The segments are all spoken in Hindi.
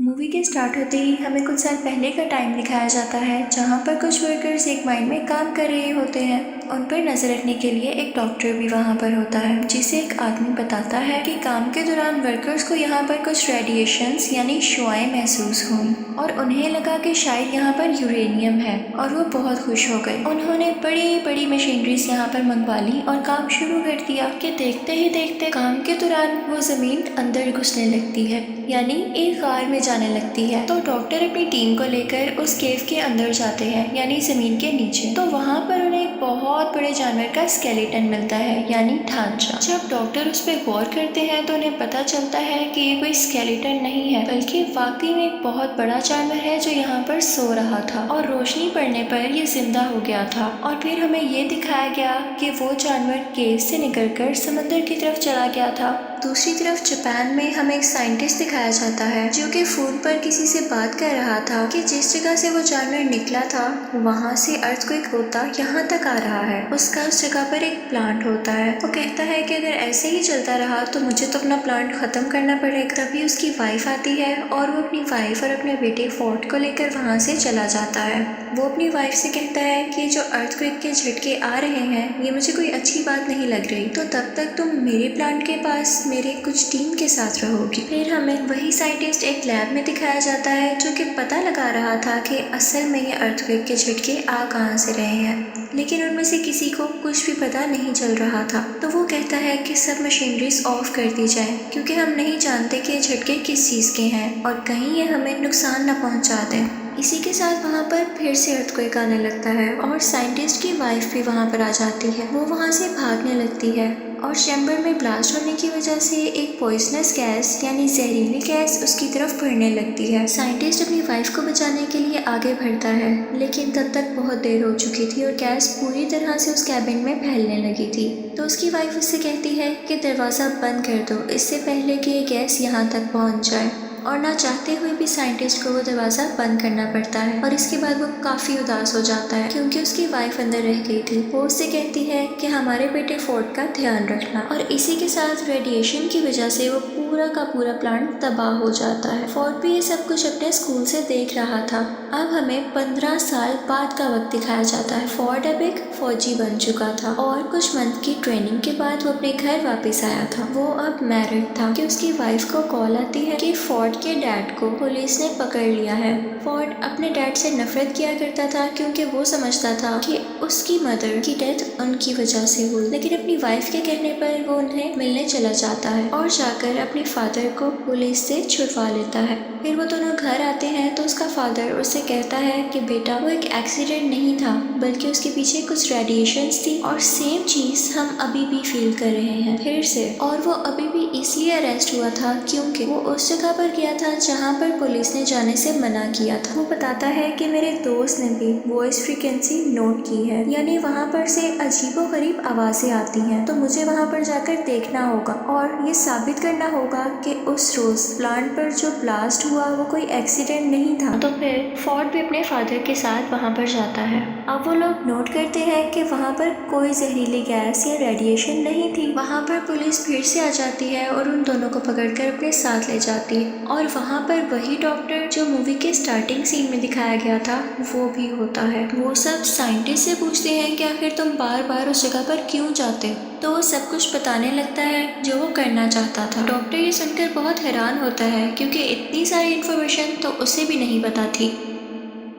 मूवी के स्टार्ट होते ही हमें कुछ साल पहले का टाइम दिखाया जाता है जहाँ पर कुछ वर्कर्स एक माइन में काम कर रहे होते हैं। उन पर नजर रखने के लिए एक डॉक्टर भी वहाँ पर होता है जिसे एक आदमी बताता है कि काम के दौरान वर्कर्स को यहाँ पर कुछ रेडिएशंस यानी शुआएं महसूस हुई और उन्हें लगा कि शायद यहाँ पर यूरेनियम है और वो बहुत खुश हो गए। उन्होंने बड़ी बड़ी मशीनरीज यहाँ पर मंगवा ली और काम शुरू कर दिया कि देखते ही देखते काम के दौरान वो जमीन अंदर घुसने लगती है यानी एक कार में जाने लगती है। तो डॉक्टर अपनी टीम को लेकर उस केव के अंदर जाते हैं यानी जमीन के नीचे। तो वहाँ पर उन्हें एक बहुत बड़े जानवर का स्केलेटन मिलता है यानी ढांचा। जब डॉक्टर उस पर गौर करते हैं तो उन्हें पता चलता है कि ये कोई स्केलेटन नहीं है बल्कि वाकई में एक बहुत बड़ा जानवर है जो यहाँ पर सो रहा था और रोशनी पड़ने पर ये जिंदा हो गया था। और फिर हमें ये दिखाया गया कि वो जानवर केव से निकलकर समंदर की तरफ चला गया था। दूसरी तरफ जापान में हमें एक साइंटिस्ट दिखाया जाता है जो कि फोन पर किसी से बात कर रहा था कि जिस जगह से वो जानवर निकला था वहाँ से अर्थक्वेक होता यहाँ तक आ रहा है। उसका उस जगह पर एक प्लांट होता है। वो कहता है कि अगर ऐसे ही चलता रहा तो मुझे तो अपना प्लांट खत्म करना पड़ेगा। तभी उसकी वाइफ आती है और वो अपनी वाइफ और अपने बेटे फोर्ट को लेकर वहाँ से चला जाता है। वो अपनी वाइफ से कहता है कि जो अर्थक्वेक के झटके आ रहे हैं ये मुझे कोई अच्छी बात नहीं लग रही, तो तब तक तुम मेरे प्लांट के पास मेरे कुछ टीम के साथ रहोगी। फिर हमें वही साइंटिस्ट एक लैब में दिखाया जाता है जो कि पता लगा रहा था कि असल में ये अर्थक्वेक के झटके आ कहाँ से रहे हैं, लेकिन उनमें से किसी को कुछ भी पता नहीं चल रहा था। तो वो कहता है कि सब मशीनरीज ऑफ कर दी जाए क्योंकि हम नहीं जानते कि ये झटके किस चीज़ के हैं और कहीं ये हमें नुकसान न पहुँचा दें। इसी के साथ वहाँ पर फिर से अर्थक्वेक आने लगता है और साइंटिस्ट की वाइफ भी वहाँ पर आ जाती है। वो वहाँ से भागने लगती है और चैम्बर में ब्लास्ट होने की वजह से एक पॉइजनस गैस यानी जहरीली गैस उसकी तरफ बढ़ने लगती है। साइंटिस्ट अपनी वाइफ को बचाने के लिए आगे बढ़ता है लेकिन तब तक बहुत देर हो चुकी थी और गैस पूरी तरह से उस कैबिन में फैलने लगी थी। तो उसकी वाइफ उससे कहती है कि दरवाज़ा बंद कर दो इससे पहले कि ये गैस यहाँ तक पहुँच जाए, और ना चाहते हुए भी साइंटिस्ट को वो दरवाज़ा बंद करना पड़ता है। और इसके बाद वो काफ़ी उदास हो जाता है क्योंकि उसकी वाइफ अंदर रह गई थी। वो उससे कहती है कि हमारे बेटे फोर्ट का ध्यान रखना, और इसी के साथ रेडिएशन की वजह से वो पूरा का पूरा प्लांट तबाह हो जाता है। फोर्ट भी ये सब कुछ अपने स्कूल से देख रहा था। अब हमें 15 साल बाद का वक्त दिखाया जाता है। फोर्ट अब एक फौजी बन चुका था और कुछ मंथ की ट्रेनिंग के बाद वो अपने घर वापस आया था। वो अब मैरिड था कि उसकी वाइफ को कॉल आती है कि फोर्ट के डैड को पुलिस ने पकड़ लिया है। फोर्ट अपने डैड से नफरत किया करता था क्योंकि वो समझता था कि उसकी मदर की डेथ उनकी वजह से हुई, लेकिन अपनी वाइफ के कहने पर वो उन्हें मिलने चला जाता है और जाकर अपने फादर को पुलिस से छुड़वा लेता है। फिर वो दोनों घर आते हैं तो उसका फादर उससे कहता है कि बेटा वो एक एक्सीडेंट नहीं था बल्कि उसके पीछे कुछ रेडिएशंस थी और सेम चीज हम अभी भी फील कर रहे हैं फिर से, और वो अभी भी इसलिए अरेस्ट हुआ था क्योंकि वो उस जगह पर गया था जहाँ पर पुलिस ने जाने से मना किया था। वो बताता है कि मेरे दोस्त ने भी वॉइस फ्रीक्वेंसी नोट की है यानी वहाँ पर से अजीबोगरीब आवाजें आती हैं, तो मुझे वहाँ पर जाकर देखना होगा और ये साबित करना होगा कि उस रोज प्लांट पर जो ब्लास्ट हुआ वो कोई एक्सीडेंट नहीं था। तो फिर फोर्ट भी अपने फादर के साथ वहाँ पर जाता है। अब वो लोग नोट करते हैं कि वहाँ पर कोई जहरीली गैस या रेडिएशन नहीं थी। वहाँ पर पुलिस फिर से आ जाती है और उन दोनों को पकड़कर अपने साथ ले जाती है और वहाँ पर वही डॉक्टर जो मूवी के स्टार्टिंग सीन में दिखाया गया था वो भी होता है। वो सब साइंटिस्ट से पूछते हैं कि आखिर तुम बार बार उस जगह पर क्यों जाते, तो वो सब कुछ बताने लगता है जो वो करना चाहता था। डॉक्टर ये सुनकर बहुत हैरान होता है क्योंकि इतनी सारी इन्फॉर्मेशन तो उसे भी नहीं पता थी।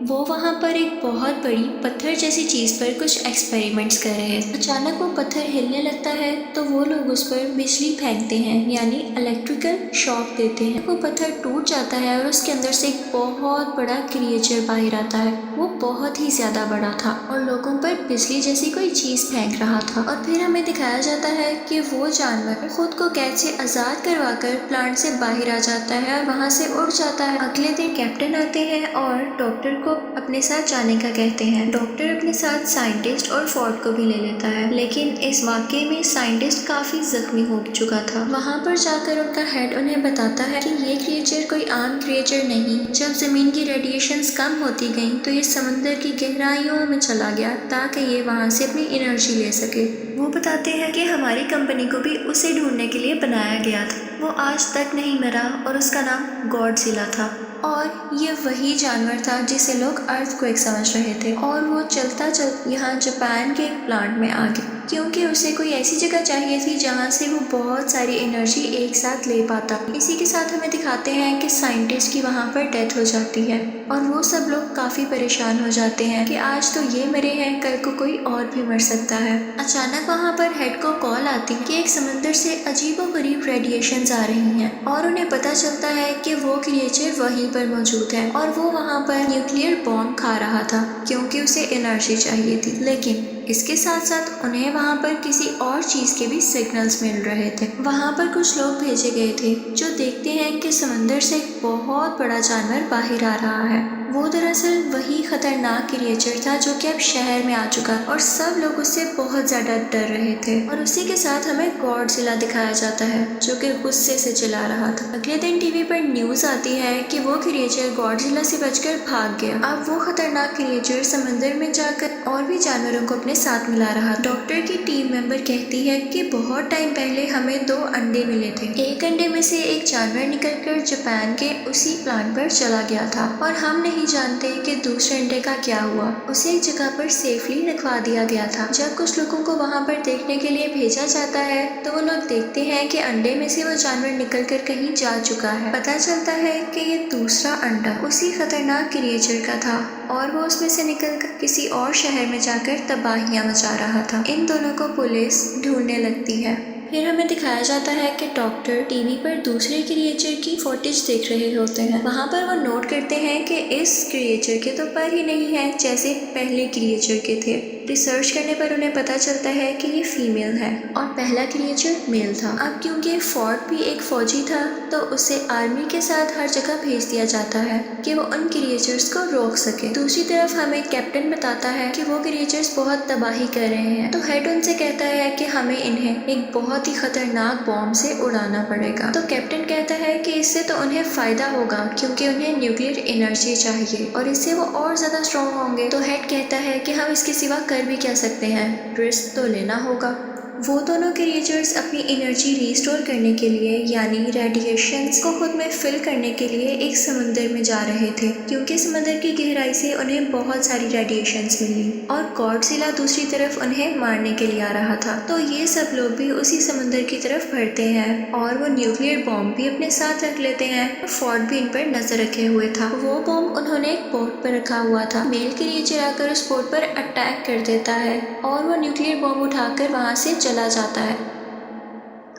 वो वहाँ पर एक बहुत बड़ी पत्थर जैसी चीज़ पर कुछ एक्सपेरिमेंट्स कर रहे हैं। अचानक वो पत्थर हिलने लगता है तो वो लोग उस पर बिजली फेंकते हैं यानी इलेक्ट्रिकल शॉक देते हैं। वो पत्थर टूट जाता है और उसके अंदर से एक बहुत बड़ा क्रिएचर बाहर आता है। वो बहुत ही ज़्यादा बड़ा था और लोगों पर बिजली जैसी कोई चीज़ फेंक रहा था। और फिर हमें दिखाया जाता है कि वो जानवर खुद को कैद से आज़ाद करवाकर प्लांट से बाहर आ जाता है और वहाँ से उड़ जाता है। अगले दिन कैप्टन आते हैं और डॉक्टर को अपने साथ जाने का कहते हैं। डॉक्टर अपने साथ साइंटिस्ट और फोर्ट को भी ले लेता है, लेकिन इस वाकये में साइंटिस्ट काफी जख्मी हो चुका था। वहाँ पर जाकर उनका हेड उन्हें बताता है कि ये क्रिएचर कोई आम क्रिएचर नहीं। जब जमीन की रेडिएशंस कम होती गईं तो ये समंदर की गहराइयों में चला गया ताकि ये वहाँ से अपनी एनर्जी ले सके। वो बताते हैं कि हमारी कंपनी को भी उसे ढूंढने के लिए बनाया गया था। वो आज तक नहीं मरा और उसका नाम गॉडजिला था। और ये वही जानवर था जिसे लोग अर्थक्वेक समझ रहे थे, और वो चलता यहाँ जापान के एक प्लांट में आ गया क्योंकि उसे कोई ऐसी जगह चाहिए थी जहाँ से वो बहुत सारी एनर्जी एक साथ ले पाता। इसी के साथ हमें दिखाते हैं कि साइंटिस्ट की वहाँ पर डेथ हो जाती है और वो सब लोग काफ़ी परेशान हो जाते हैं कि आज तो ये मरे हैं, कल को कोई और भी मर सकता है। अचानक वहाँ पर हेड को कॉल आती कि एक समंदर से अजीबोगरीब रेडिएशंस आ रही हैं और उन्हें पता चलता है कि वो क्रिएचर वहीं पर मौजूद है और वो वहाँ पर न्यूक्लियर बॉम्ब खा रहा था क्योंकि उसे एनर्जी चाहिए थी। लेकिन इसके साथ साथ उन्हें वहाँ पर किसी और चीज़ के भी सिग्नल्स मिल रहे थे। वहाँ पर कुछ लोग भेजे गए थे जो देखते हैं कि समंदर से एक बहुत बड़ा जानवर बाहर आ रहा है। वो दरअसल वही खतरनाक क्रिएचर था जो कि अब शहर में आ चुका और सब लोग उससे बहुत ज़्यादा डर रहे थे। और उसी के साथ हमें गॉडजिला दिखाया जाता है जो कि गुस्से से चिल्ला रहा था। अगले दिन टीवी पर न्यूज़ आती है कि वो क्रिएचर गॉडजिला से बचकर भाग गया। अब वो खतरनाक क्रिएचर समंदर में जाकर और भी जानवरों को अपने साथ मिला रहा। डॉक्टर की टीम मेंबर कहती है कि बहुत टाइम पहले हमें 2 अंडे मिले थे। एक अंडे में से एक जानवर निकलकर जापान के उसी प्लांट पर चला गया था और हम नहीं जानते कि दूसरे अंडे का क्या हुआ। उसे एक जगह पर सेफली रखवा दिया गया था। जब कुछ लोगों को वहाँ पर देखने के लिए भेजा जाता है तो वो लोग देखते हैं कि अंडे में से वो जानवर निकलकर कहीं जा चुका है। पता चलता है कि ये दूसरा अंडा उसी खतरनाक क्रिएचर का था और वो उसमें से निकलकर किसी और शहर में जाकर तबाहियां मचा रहा था। इन दोनों को पुलिस ढूंढने लगती है। फिर हमें दिखाया जाता है कि डॉक्टर टीवी पर दूसरे क्रिएचर की फुटेज देख रहे होते हैं। वहाँ पर वो नोट करते हैं कि इस क्रिएचर के तो पर ही नहीं है जैसे पहले क्रिएचर के थे। रिसर्च करने पर उन्हें पता चलता है कि ये फीमेल है और पहला क्रिएचर मेल था। अब क्योंकि फोर्ड भी एक फौजी था तो उसे आर्मी के साथ हर जगह भेज दिया जाता है कि वो उन क्रिएचर्स को रोक सके। दूसरी तरफ हमें कैप्टन बताता है कि वो क्रिएचर्स बहुत तबाही कर रहे हैं, तो हेड उनसे कहता है कि हमें इन्हें एक बहुत ही खतरनाक बॉम्ब से उड़ाना पड़ेगा। तो कैप्टन कहता है कि इससे तो उन्हें फायदा होगा क्योंकि उन्हें न्यूक्लियर एनर्जी चाहिए और इससे वो और ज्यादा स्ट्रॉन्ग होंगे। तो हेड कहता है कि हम इसके सिवा कर भी क्या सकते हैं, रिस्क तो लेना होगा। वो दोनों क्रिएचर्स अपनी एनर्जी रिस्टोर करने के लिए यानी रेडिएशंस को खुद में फिल करने के लिए एक समुंदर में जा रहे थे क्योंकि समुंदर की गहराई से उन्हें बहुत सारी रेडिएशंस मिली और गॉडजिला दूसरी तरफ उन्हें मारने के लिए आ रहा था। तो ये सब लोग भी उसी समुंदर की तरफ बढ़ते हैं और वो न्यूक्लियर बॉम्ब भी अपने साथ रख लेते हैं। फोर्ड भी इन पर नजर रखे हुए था। वो बॉम्ब उन्होंने एक बोट पर रखा हुआ था। मेल क्रिएचर आकर उस बोट पर अटैक कर देता है और वो न्यूक्लियर बॉम्ब उठाकर वहां से चला जाता है।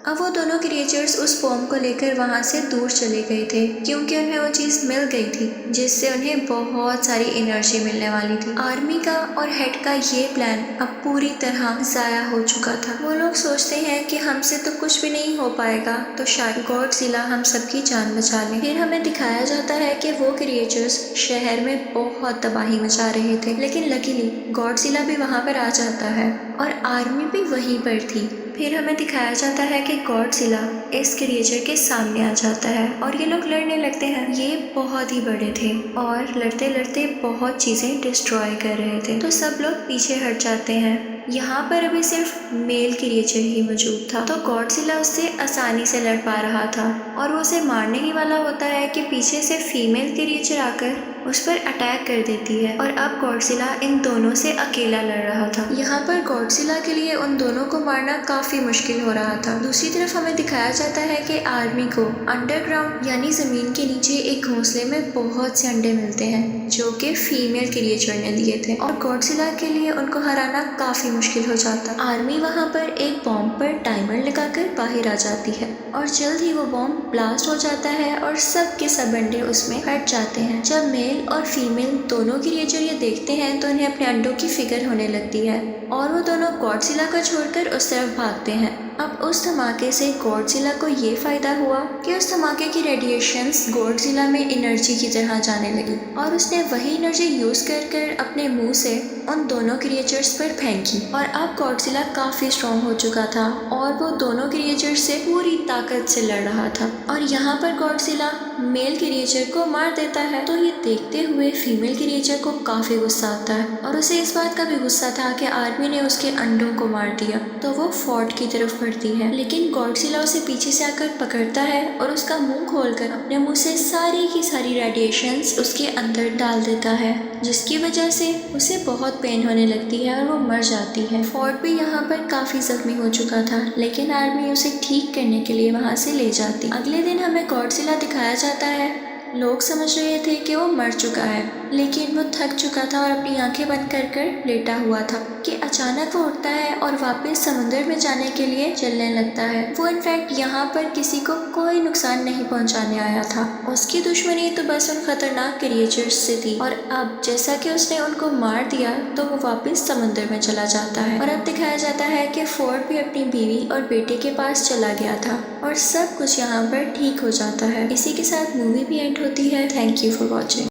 अब वो दोनों क्रिएचर्स उस बॉम्ब को लेकर वहाँ से दूर चले गए थे क्योंकि उन्हें वो चीज़ मिल गई थी जिससे उन्हें बहुत सारी एनर्जी मिलने वाली थी। आर्मी का और हेड का ये प्लान अब पूरी तरह ज़ाया हो चुका था। वो लोग सोचते हैं कि हमसे तो कुछ भी नहीं हो पाएगा तो शायद गॉडजिला हम सबकी जान बचा ले। फिर हमें दिखाया जाता है कि वो क्रिएचर्स शहर में बहुत तबाही मचा रहे थे, लेकिन लकीली गॉडजिला भी वहाँ पर आ जाता है और आर्मी भी वहीं पर थी। फिर हमें दिखाया जाता है कि गॉडजिला इस क्रिएचर के सामने आ जाता है और ये लोग लड़ने लगते हैं। ये बहुत ही बड़े थे और लड़ते लड़ते बहुत चीज़ें डिस्ट्रॉय कर रहे थे, तो सब लोग पीछे हट जाते हैं। यहाँ पर अभी सिर्फ मेल क्रिएचर ही मौजूद था, तो गॉडजिला उससे आसानी से लड़ पा रहा था और वो उसे मारने ही वाला होता है कि पीछे से फीमेल क्रिएचर आकर उस पर अटैक कर देती है और अब गॉडजिला इन दोनों से अकेला लड़ रहा था। यहाँ पर गॉडजिला के लिए उन दोनों को मारना काफी मुश्किल हो रहा था। दूसरी तरफ हमें दिखाया जाता है कि आर्मी को अंडरग्राउंड यानी जमीन के नीचे एक घोंसले में बहुत से अंडे मिलते हैं जो कि फीमेल क्रिएचर ने दिए थे और गॉडजिला के लिए उनको हराना काफी मुश्किल हो जाता। आर्मी वहाँ पर एक बॉम्ब पर टाइमर लगाकर बाहर आ जाती है और जल्द ही वो बॉम्ब ब्लास्ट हो जाता है और सब के सब अंडे उसमें हट जाते हैं। जब मेल और फीमेल दोनों क्रिएचर ये देखते हैं तो उन्हें अपने अंडों की फिक्र होने लगती है और वो दोनों गॉडजिला को छोड़कर उस तरफ भागते हैं। अब उस धमाके से गॉडजिला को ये फायदा हुआ कि उस धमाके की रेडिएशंस गॉडजिला में एनर्जी की तरह जाने लगी और उसने वही एनर्जी यूज कर अपने मुंह से उन दोनों क्रिएचर्स पर फेंकी और अब गॉडजिला काफी स्ट्रॉन्ग हो चुका था और वो दोनों क्रिएचर से पूरी ताकत से लड़ रहा था। और यहाँ पर गॉडजिला मेल क्रिएचर को मार देता है तो ये देखते हुए फीमेल क्रिएचर को काफी गुस्सा आता है और उसे इस बात का भी गुस्सा था कि आर्मी ने उसके अंडों को मार दिया। तो वो फोर्ट की तरफ बढ़ती है, लेकिन गॉडजिला उसे पीछे से आकर पकड़ता है और उसका मुंह खोलकर अपने मुंह से सारी की सारी रेडिएशंस उसके अंदर डाल देता है, जिसकी वजह से उसे बहुत पेन होने लगती है और वो मर जाती है। फोर्ट भी यहाँ पर काफी जख्मी हो चुका था, लेकिन आर्मी उसे ठीक करने के लिए वहाँ से ले जाती। अगले दिन हमें गॉडजिला दिखाया जाता है। लोग समझ रहे थे कि वो मर चुका है, लेकिन वो थक चुका था और अपनी आंखें बंद कर लेटा हुआ था कि अचानक वो उठता है और वापस समुद्र में जाने के लिए चलने लगता है। वो इनफैक्ट यहाँ पर किसी को कोई नुकसान नहीं पहुँचाने आया था। उसकी दुश्मनी तो बस उन खतरनाक क्रिएचर्स से थी और अब जैसा कि उसने उनको मार दिया तो वो वापस समुद्र में चला जाता है। और अब दिखाया जाता है कि फोर्ड भी अपनी बीवी और बेटे के पास चला गया था और सब कुछ यहाँ पर ठीक हो जाता है। इसी के साथ मूवी भी एंड होती है। Thank you for watching.